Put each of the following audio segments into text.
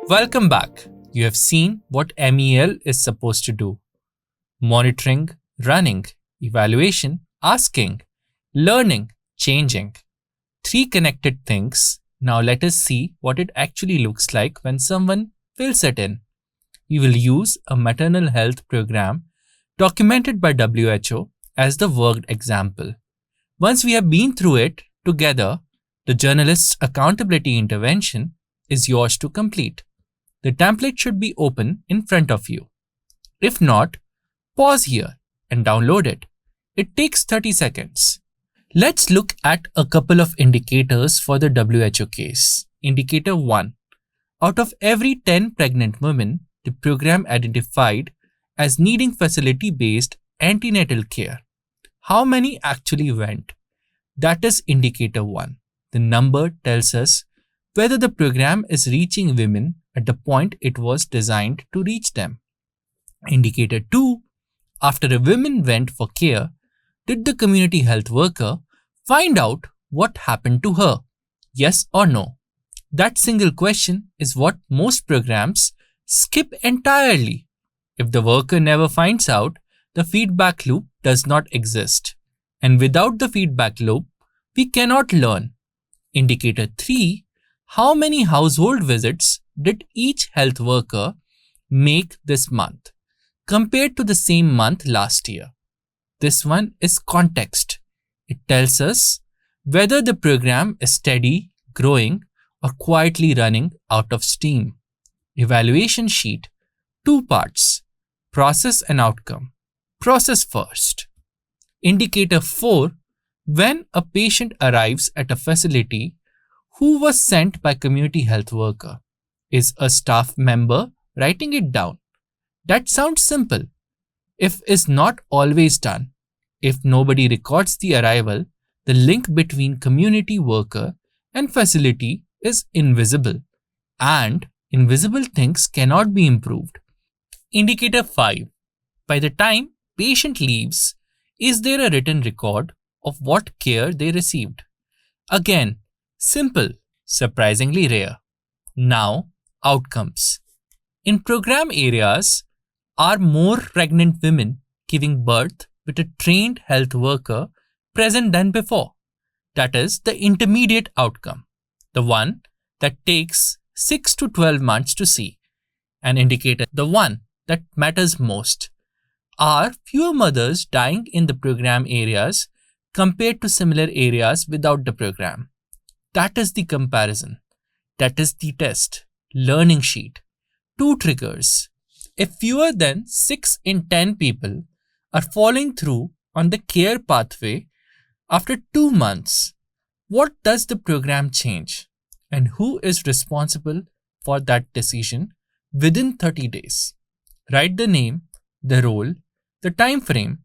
Welcome back. You have seen what MEL is supposed to do: monitoring, running, evaluation, asking, learning, changing. Three connected things. Now let us see what it actually looks like when someone fills it in. We will use a maternal health program documented by WHO as the worked example. Once we have been through it together, the journalist's accountability intervention is yours to complete. The template should be open in front of you. If not, pause here and download it. It takes 30 seconds. Let's look at a couple of indicators for the WHO case. Indicator 1. Out of every 10 pregnant women, the program identified as needing facility-based antenatal care. How many actually went? That is indicator 1. The number tells us whether the program is reaching women at the point it was designed to reach them. Indicator 2. After a woman went for care, did the community health worker find out what happened to her? Yes or no? That single question is what most programs skip entirely. If the worker never finds out, the feedback loop does not exist. And without the feedback loop, we cannot learn. Indicator 3. How many household visits did each health worker make this month compared to the same month last year? This one is context. It tells us whether the program is steady, growing, or quietly running out of steam. Evaluation sheet, 2 parts: process and outcome. Process first. Indicator 4. When a patient arrives at a facility, who was sent by community health worker? Is a staff member writing it down? That sounds simple. If is not always done. If nobody records the arrival, the link between community worker and facility is invisible, and invisible things cannot be improved. Indicator 5. By the time patient leaves, is there a written record of what care they received? Again, simple, surprisingly rare. Now, outcomes. In program areas, are more pregnant women giving birth with a trained health worker present than before? That is the intermediate outcome, the one that takes 6 to 12 months to see. An indicator, the one that matters most. Are fewer mothers dying in the program areas compared to similar areas without the program? That is the comparison. That is the test. Learning sheet. 2 triggers. If fewer than 6 in 10 people are following through on the care pathway after 2 months, what does the program change? And who is responsible for that decision within 30 days? Write the name, the role, the time frame.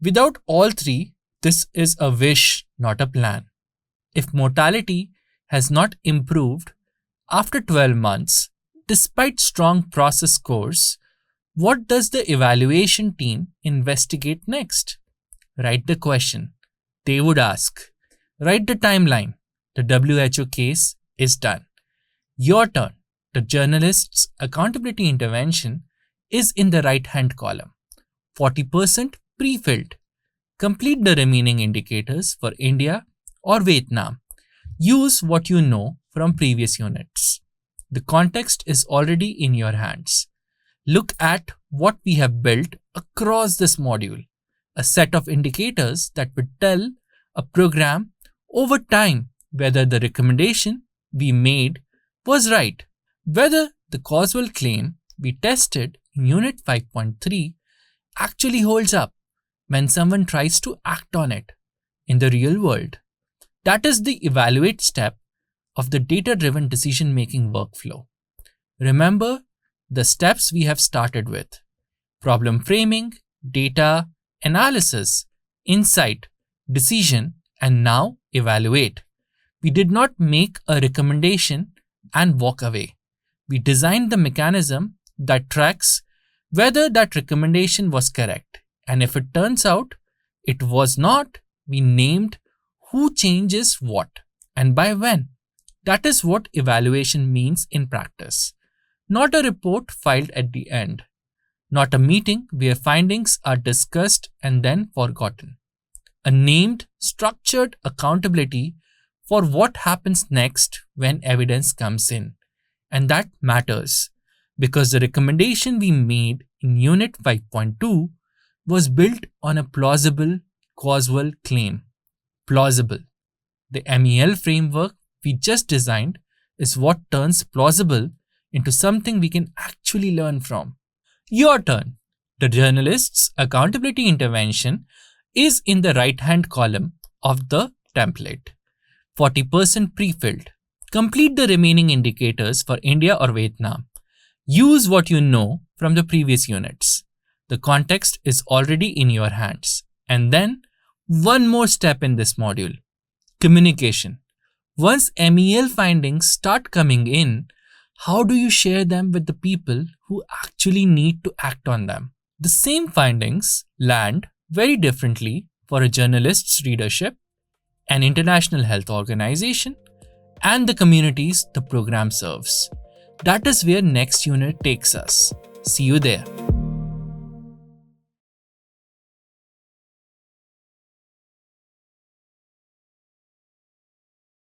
Without all 3, this is a wish, not a plan. If mortality has not improved after 12 months, despite strong process scores, what does the evaluation team investigate next? Write the question. They would ask. Write the timeline. The WHO case is done. Your turn. The journalist's accountability intervention is in the right-hand column. 40% pre-filled. Complete the remaining indicators for India or Vietnam. Use what you know from previous units. The context is already in your hands. Look at what we have built across this module, a set of indicators that would tell a program over time whether the recommendation we made was right, whether the causal claim we tested in Unit 5.3 actually holds up when someone tries to act on it in the real world. That is the evaluate step of the data-driven decision-making workflow. Remember the steps we have started with: problem framing, data, analysis, insight, decision, and now evaluate. We did not make a recommendation and walk away. We designed the mechanism that tracks whether that recommendation was correct, and if it turns out it was not, we named who changes what and by when. That is what evaluation means in practice. not a report filed at the end, not a meeting where findings are discussed and then forgotten. A named, structured accountability for what happens next when evidence comes in. And that matters because the recommendation we made in Unit 5.2 was built on a plausible causal claim. Plausible. The MEL framework we just designed is what turns plausible into something we can actually learn from. Your turn. The journalist's accountability intervention is in the right-hand column of the template. 40% pre-filled. Complete the remaining indicators for India or Vietnam. Use what you know from the previous units. The context is already in your hands. And then, one more step in this module. Communication. Once MEL findings start coming in, how do you share them with the people who actually need to act on them? The same findings land very differently for a journalist's readership, an international health organization, and the communities the program serves. That is where next unit takes us. See you there.